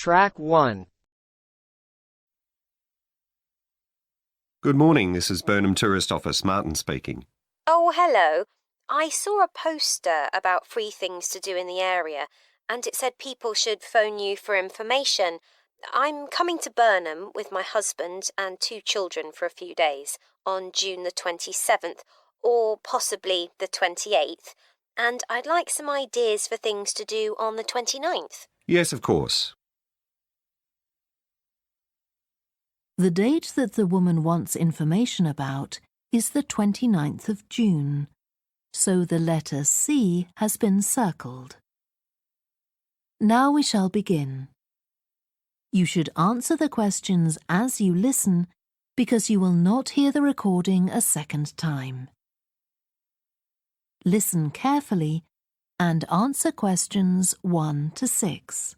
Track 1. Good morning, this is Burnham Tourist Office, Martin speaking. Oh, hello. I saw a poster about free things to do in the area, and it said people should phone you for information. I'm coming to Burnham with my husband and 2 children for a few days on June the 27th, or possibly the 28th, and I'd like some ideas for things to do on the 29th. Yes, of course. The date that the woman wants information about is the 29th of June, so the letter C has been circled. Now we shall begin. You should answer the questions as you listen because you will not hear the recording a second time. Listen carefully and answer questions 1 to 6.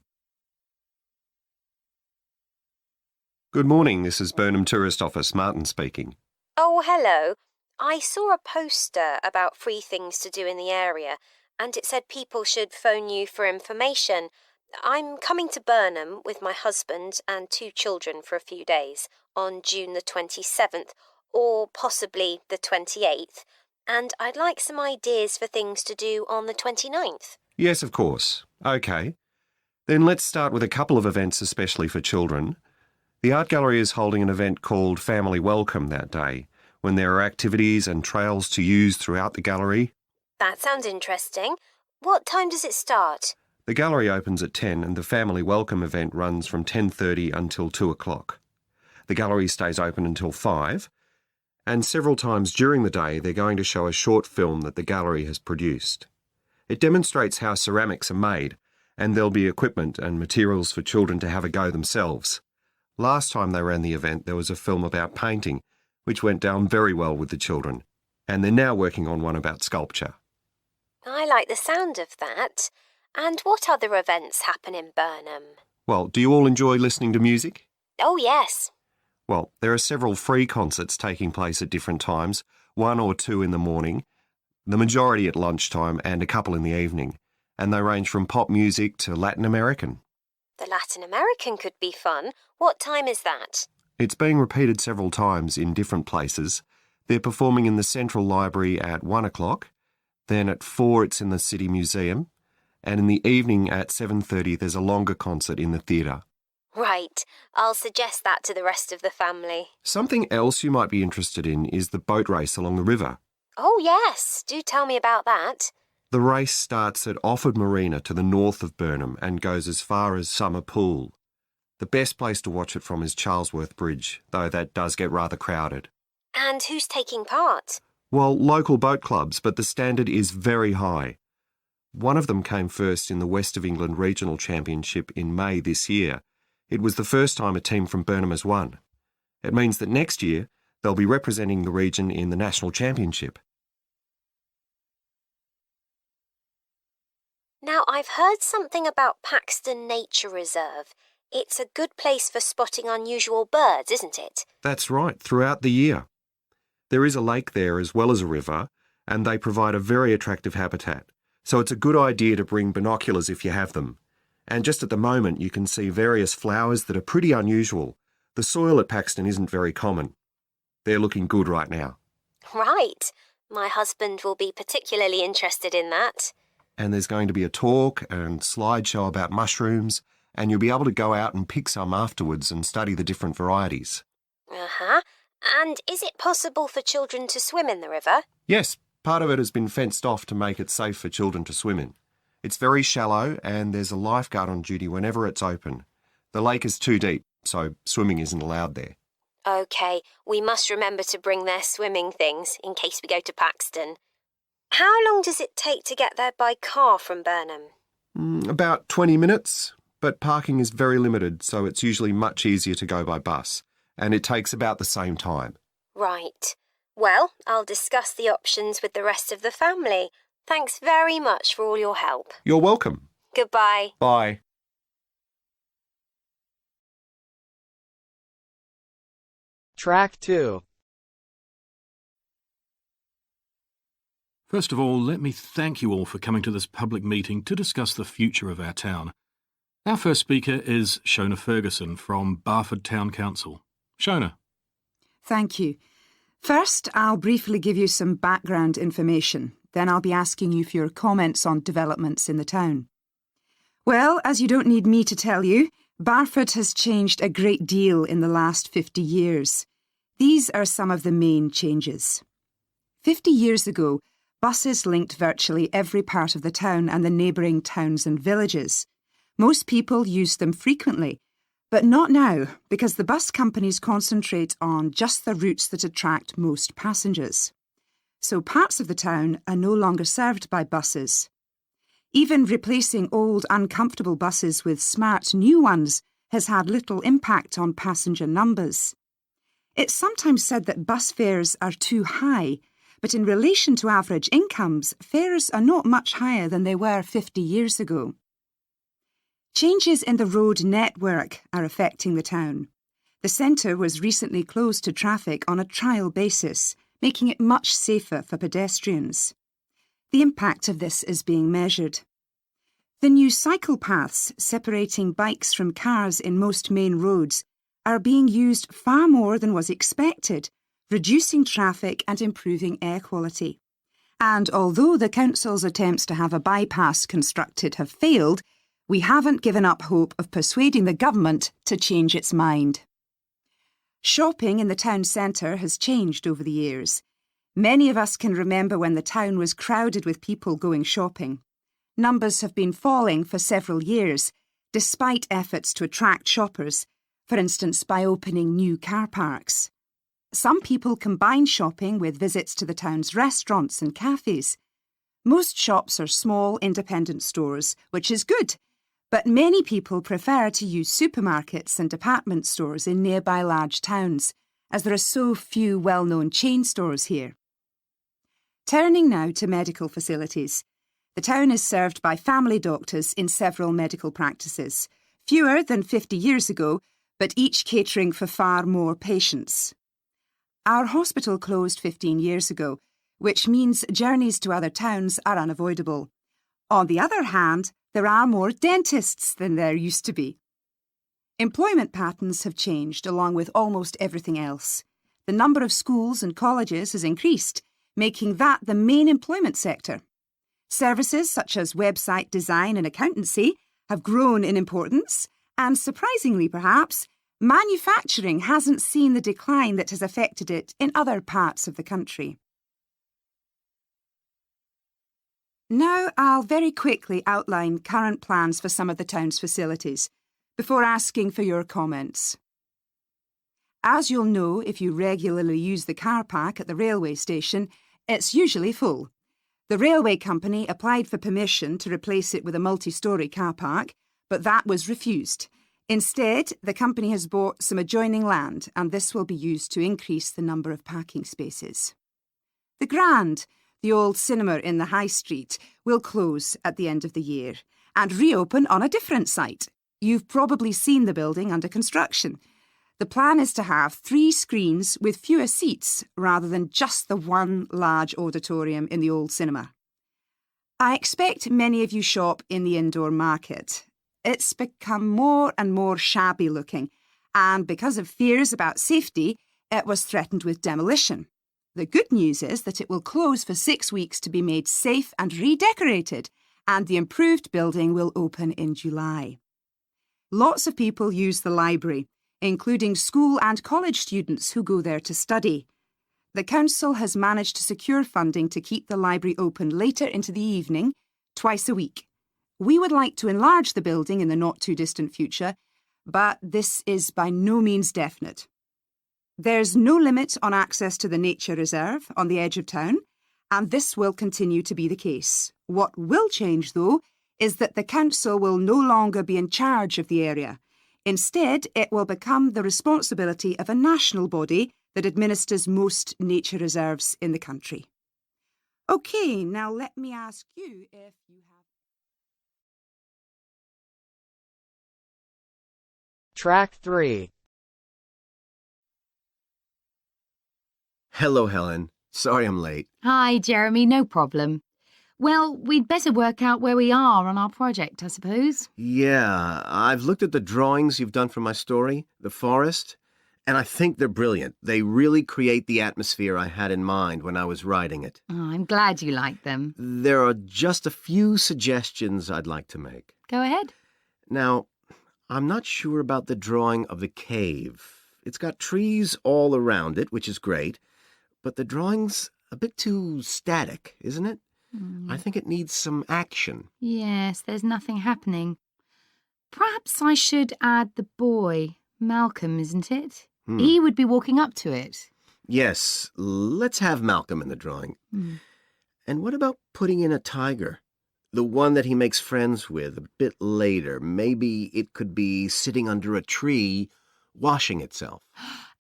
Good morning, this is Burnham Tourist Office, Martin speaking. Oh, hello. I saw a poster about free things to do in the area, and it said people should phone you for information. I'm coming to Burnham with my husband and 2 children for a few days on June the 27th, or possibly the 28th, and I'd like some ideas for things to do on the 29th. Yes, of course. OK. Then let's start with a couple of events especially for children. The art gallery is holding an event called Family Welcome that day, when there are activities and trails to use throughout the gallery. That sounds interesting. What time does it start? The gallery opens at 10 and the Family Welcome event runs from 10:30 until 2 o'clock. The gallery stays open until 5, and several times during the day they're going to show a short film that the gallery has produced. It demonstrates how ceramics are made, and there'll be equipment and materials for children to have a go themselves. Last time they ran the event, there was a film about painting, which went down very well with the children, and they're now working on one about sculpture. I like the sound of that. And what other events happen in Burnham? Well, do you all enjoy listening to music? Oh, yes. Well, there are several free concerts taking place at different times, 1 or 2 in the morning, the majority at lunchtime and a couple in the evening, and they range from pop music to Latin American. The Latin American could be fun. What time is that? It's being repeated several times in different places. They're performing in the Central Library at 1 o'clock, then at 4 it's in the City Museum, and in the evening at 7:30 there's a longer concert in the theatre. Right. I'll suggest that to the rest of the family. Something else you might be interested in is the boat race along the river. Oh, yes. Do tell me about that. The race starts at Offord Marina to the north of Burnham and goes as far as Summer Pool. The best place to watch it from is Charlesworth Bridge, though that does get rather crowded. And who's taking part? Well, local boat clubs, but the standard is very high. One of them came first in the West of England Regional Championship in May this year. It was the first time a team from Burnham has won. It means that next year they'll be representing the region in the National Championship. Now, I've heard something about Paxton Nature Reserve. It's a good place for spotting unusual birds, isn't it? That's right, throughout the year. There is a lake there as well as a river, and they provide a very attractive habitat. So it's a good idea to bring binoculars if you have them. And just at the moment you can see various flowers that are pretty unusual. The soil at Paxton isn't very common. They're looking good right now. Right. My husband will be particularly interested in that. And there's going to be a talk and slideshow about mushrooms, and you'll be able to go out and pick some afterwards and study the different varieties. Uh-huh. And is it possible for children to swim in the river? Yes, part of it has been fenced off to make it safe for children to swim in. It's very shallow and there's a lifeguard on duty whenever it's open. The lake is too deep, so swimming isn't allowed there. OK, we must remember to bring their swimming things in case we go to Paxton. How long does it take to get there by car from Burnham? About 20 minutes, but parking is very limited, so it's usually much easier to go by bus, and it takes about the same time. Right. Well, I'll discuss the options with the rest of the family. Thanks very much for all your help. You're welcome. Goodbye. Bye. Track 2. First of all, let me thank you all for coming to this public meeting to discuss the future of our town. Our first speaker is Shona Ferguson from Barford Town Council. Shona. Thank you. First, I'll briefly give you some background information. Then I'll be asking you for your comments on developments in the town. Well, as you don't need me to tell you, Barford has changed a great deal in the last 50 years. These are some of the main changes. 50 years ago, buses linked virtually every part of the town and the neighbouring towns and villages. Most people used them frequently, but not now, because the bus companies concentrate on just the routes that attract most passengers. So parts of the town are no longer served by buses. Even replacing old, uncomfortable buses with smart new ones has had little impact on passenger numbers. It's sometimes said that bus fares are too high, but in relation to average incomes, fares are not much higher than they were 50 years ago. Changes in the road network are affecting the town. The centre was recently closed to traffic on a trial basis, making it much safer for pedestrians. The impact of this is being measured. The new cycle paths separating bikes from cars in most main roads are being used far more than was expected, reducing traffic and improving air quality. And although the council's attempts to have a bypass constructed have failed, we haven't given up hope of persuading the government to change its mind. Shopping in the town centre has changed over the years. Many of us can remember when the town was crowded with people going shopping. Numbers have been falling for several years, despite efforts to attract shoppers, for instance by opening new car parks. Some people combine shopping with visits to the town's restaurants and cafes. Most shops are small, independent stores, which is good, but many people prefer to use supermarkets and department stores in nearby large towns, as there are so few well-known chain stores here. Turning now to medical facilities. The town is served by family doctors in several medical practices, fewer than 50 years ago, but each catering for far more patients. Our hospital closed 15 years ago, which means journeys to other towns are unavoidable. On the other hand, there are more dentists than there used to be. Employment patterns have changed along with almost everything else. The number of schools and colleges has increased, making that the main employment sector. Services such as website design and accountancy have grown in importance, and surprisingly perhaps, manufacturing hasn't seen the decline that has affected it in other parts of the country. Now I'll very quickly outline current plans for some of the town's facilities, before asking for your comments. As you'll know if you regularly use the car park at the railway station, it's usually full. The railway company applied for permission to replace it with a multi-storey car park, but that was refused. Instead, the company has bought some adjoining land, and this will be used to increase the number of parking spaces. The Grand, the old cinema in the High Street, will close at the end of the year and reopen on a different site. You've probably seen the building under construction. The plan is to have 3 screens with fewer seats rather than just the one large auditorium in the old cinema. I expect many of you shop in the indoor market. It's become more and more shabby looking, and because of fears about safety, it was threatened with demolition. The good news is that it will close for 6 weeks to be made safe and redecorated, and the improved building will open in July. Lots of people use the library, including school and college students who go there to study. The council has managed to secure funding to keep the library open later into the evening, twice a week. We would like to enlarge the building in the not-too-distant future, but this is by no means definite. There's no limit on access to the nature reserve on the edge of town, and this will continue to be the case. What will change, though, is that the council will no longer be in charge of the area. Instead, it will become the responsibility of a national body that administers most nature reserves in the country. OK, now let me ask you if you have... Track 3. Hello, Helen. Sorry I'm late. Hi, Jeremy, no problem. Well, we'd better work out where we are on our project, I suppose. Yeah, I've looked at the drawings you've done for my story, the forest, and I think they're brilliant. They really create the atmosphere I had in mind when I was writing it. Oh, I'm glad you like them. There are just a few suggestions I'd like to make. Go ahead. Now, I'm not sure about the drawing of the cave. It's got trees all around it, which is great, but the drawing's a bit too static, isn't it? I think it needs some action. Yes, there's nothing happening. Perhaps I should add the boy, Malcolm, isn't it? He would be walking up to it. Yes, let's have Malcolm in the drawing. And what about putting in a tiger? The one that he makes friends with a bit later. Maybe it could be sitting under a tree, washing itself.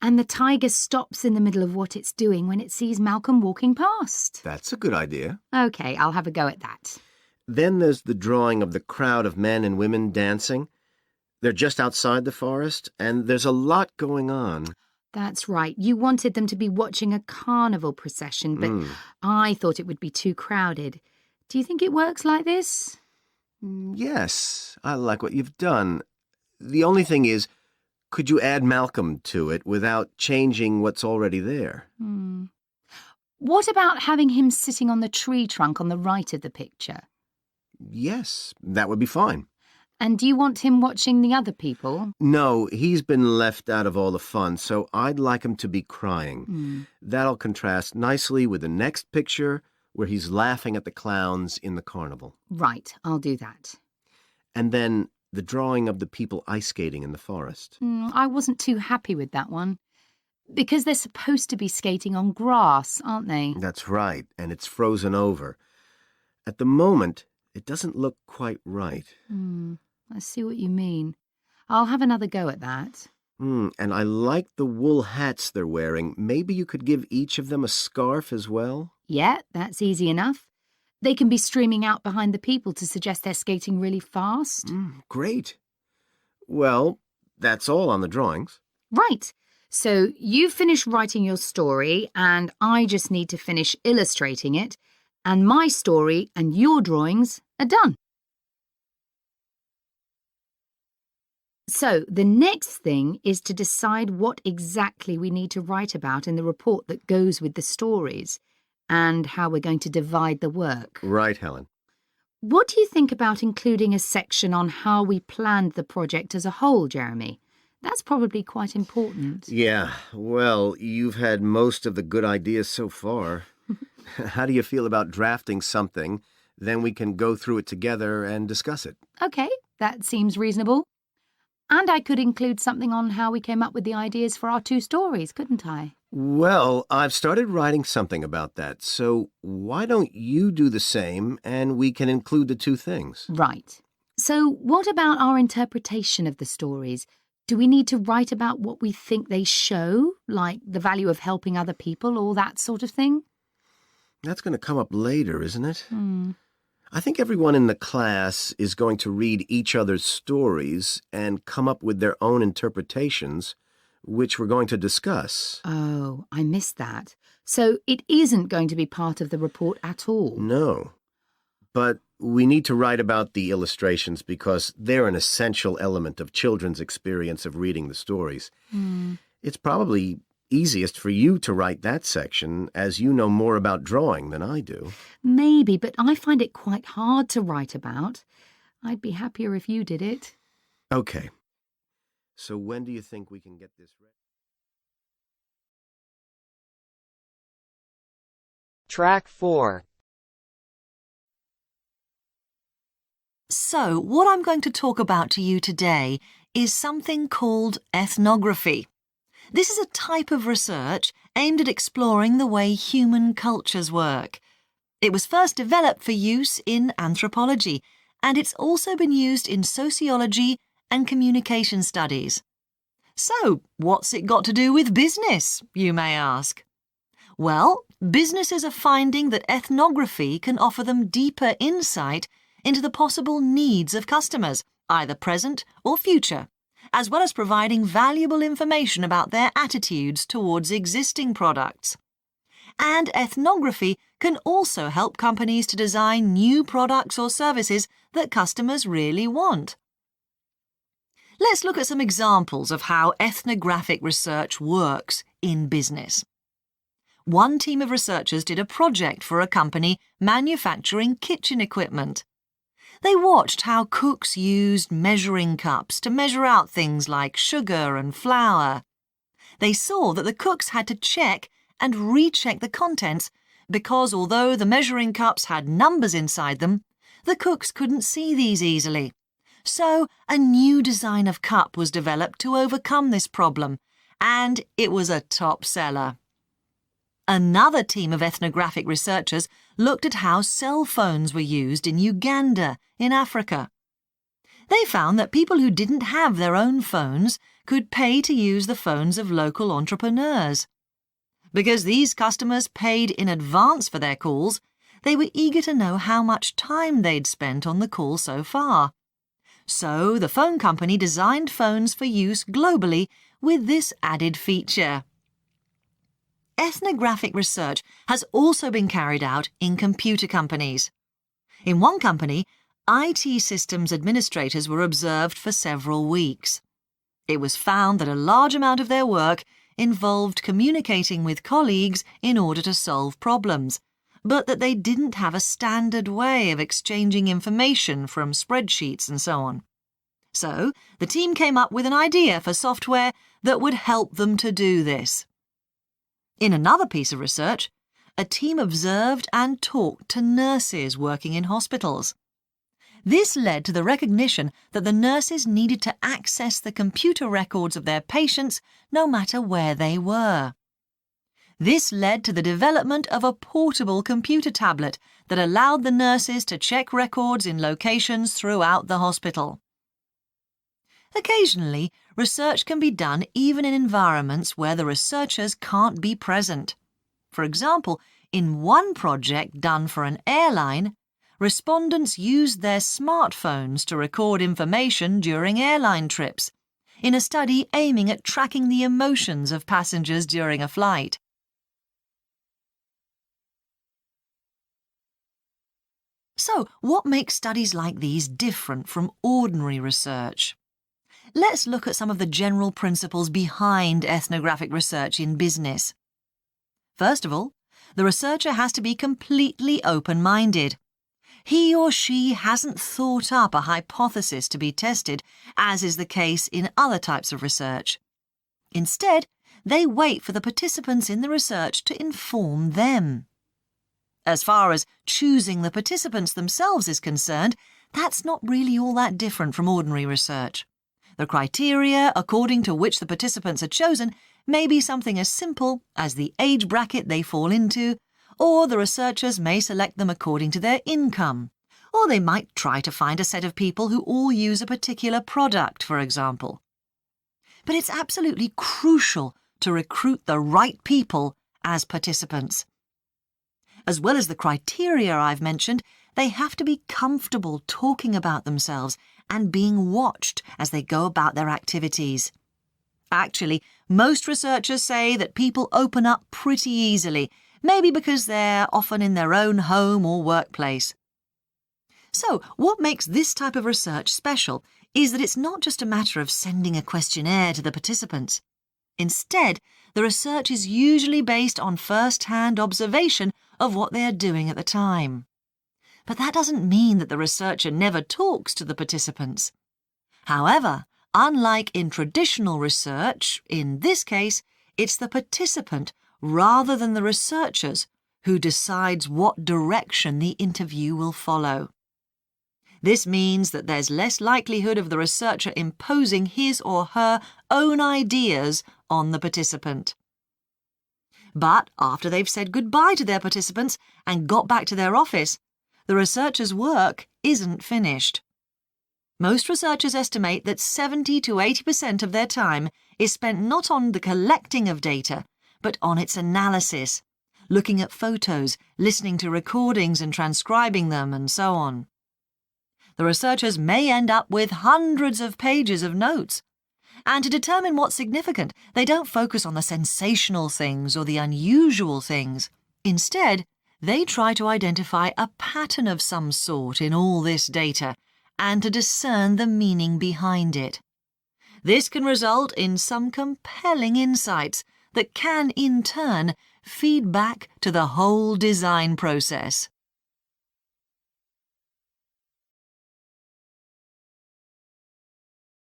And the tiger stops in the middle of what it's doing when it sees Malcolm walking past. That's a good idea. OK, I'll have a go at that. Then there's the drawing of the crowd of men and women dancing. They're just outside the forest, and there's a lot going on. That's right. You wanted them to be watching a carnival procession, but I thought it would be too crowded. Do you think it works like this? Yes, I like what you've done. The only thing is, could you add Malcolm to it without changing what's already there? What about having him sitting on the tree trunk on the right of the picture? Yes, that would be fine. And do you want him watching the other people? No, he's been left out of all the fun, so I'd like him to be crying. That'll contrast nicely with the next picture where he's laughing at the clowns in the carnival. Right, I'll do that. And then the drawing of the people ice skating in the forest. I wasn't too happy with that one. Because they're supposed to be skating on grass, aren't they? That's right, and it's frozen over. At the moment, it doesn't look quite right. I see what you mean. I'll have another go at that. And I like the wool hats they're wearing. Maybe you could give each of them a scarf as well? Yeah, that's easy enough. They can be streaming out behind the people to suggest they're skating really fast. Great. Well, that's all on the drawings. Right. So you finish writing your story and I just need to finish illustrating it, and my story and your drawings are done. So the next thing is to decide what exactly we need to write about in the report that goes with the stories and how we're going to divide the work. Right, Helen. What do you think about including a section on how we planned the project as a whole, Jeremy? That's probably quite important. Yeah, well, you've had most of the good ideas so far. How do you feel about drafting something? Then we can go through it together and discuss it. OK, that seems reasonable. And I could include something on how we came up with the ideas for our two stories, couldn't I? Well, I've started writing something about that, so why don't you do the same and we can include the two things? Right. So what about our interpretation of the stories? Do we need to write about what we think they show, like the value of helping other people or that sort of thing? That's going to come up later, isn't it? I think everyone in the class is going to read each other's stories and come up with their own interpretations, which we're going to discuss. Oh, I missed that. So it isn't going to be part of the report at all? No. But we need to write about the illustrations because they're an essential element of children's experience of reading the stories. It's probably easiest for you to write that section, as you know more about drawing than I do. Maybe, but I find it quite hard to write about. I'd be happier if you did it. Okay. So when do you think we can get this ready? Track 4. So, what I'm going to talk about to you today is something called ethnography. This is a type of research aimed at exploring the way human cultures work. It was first developed for use in anthropology, and it's also been used in sociology and communication studies. So, what's it got to do with business, you may ask? Well, businesses are finding that ethnography can offer them deeper insight into the possible needs of customers, either present or future, as well as providing valuable information about their attitudes towards existing products. And ethnography can also help companies to design new products or services that customers really want. Let's look at some examples of how ethnographic research works in business. One team of researchers did a project for a company manufacturing kitchen equipment. They watched how cooks used measuring cups to measure out things like sugar and flour. They saw that the cooks had to check and recheck the contents because although the measuring cups had numbers inside them, the cooks couldn't see these easily. So a new design of cup was developed to overcome this problem, and it was a top seller. Another team of ethnographic researchers looked at how cell phones were used in Uganda, in Africa. They found that people who didn't have their own phones could pay to use the phones of local entrepreneurs. Because these customers paid in advance for their calls, they were eager to know how much time they'd spent on the call so far. So the phone company designed phones for use globally with this added feature. Ethnographic research has also been carried out in computer companies. In one company, IT systems administrators were observed for several weeks. It was found that a large amount of their work involved communicating with colleagues in order to solve problems, but that they didn't have a standard way of exchanging information from spreadsheets and so on. So, the team came up with an idea for software that would help them to do this. In another piece of research, a team observed and talked to nurses working in hospitals. This led to the recognition that the nurses needed to access the computer records of their patients no matter where they were. This led to the development of a portable computer tablet that allowed the nurses to check records in locations throughout the hospital. Occasionally, research can be done even in environments where the researchers can't be present. For example, in one project done for an airline, respondents used their smartphones to record information during airline trips, in a study aiming at tracking the emotions of passengers during a flight. So, what makes studies like these different from ordinary research? Let's look at some of the general principles behind ethnographic research in business. First of all, the researcher has to be completely open-minded. He or she hasn't thought up a hypothesis to be tested, as is the case in other types of research. Instead, they wait for the participants in the research to inform them. As far as choosing the participants themselves is concerned, that's not really all that different from ordinary research. The criteria according to which the participants are chosen may be something as simple as the age bracket they fall into, or the researchers may select them according to their income, or they might try to find a set of people who all use a particular product, for example. But it's absolutely crucial to recruit the right people as participants. As well as the criteria I've mentioned, they have to be comfortable talking about themselves and being watched as they go about their activities. Actually, most researchers say that people open up pretty easily, maybe because they're often in their own home or workplace. So, what makes this type of research special is that it's not just a matter of sending a questionnaire to the participants. Instead, the research is usually based on first-hand observation of what they are doing at the time. But that doesn't mean that the researcher never talks to the participants. However, unlike in traditional research, in this case, it's the participant rather than the researchers who decides what direction the interview will follow. This means that there's less likelihood of the researcher imposing his or her own ideas on the participant. But after they've said goodbye to their participants and got back to their office, the researcher's work isn't finished. Most researchers estimate that 70 to 80% of their time is spent not on the collecting of data, but on its analysis, looking at photos, listening to recordings and transcribing them, and so on. The researchers may end up with hundreds of pages of notes. And to determine what's significant, they don't focus on the sensational things or the unusual things. Instead, They try to identify a pattern of some sort in all this data and to discern the meaning behind it. This can result in some compelling insights that can, in turn, feed back to the whole design process.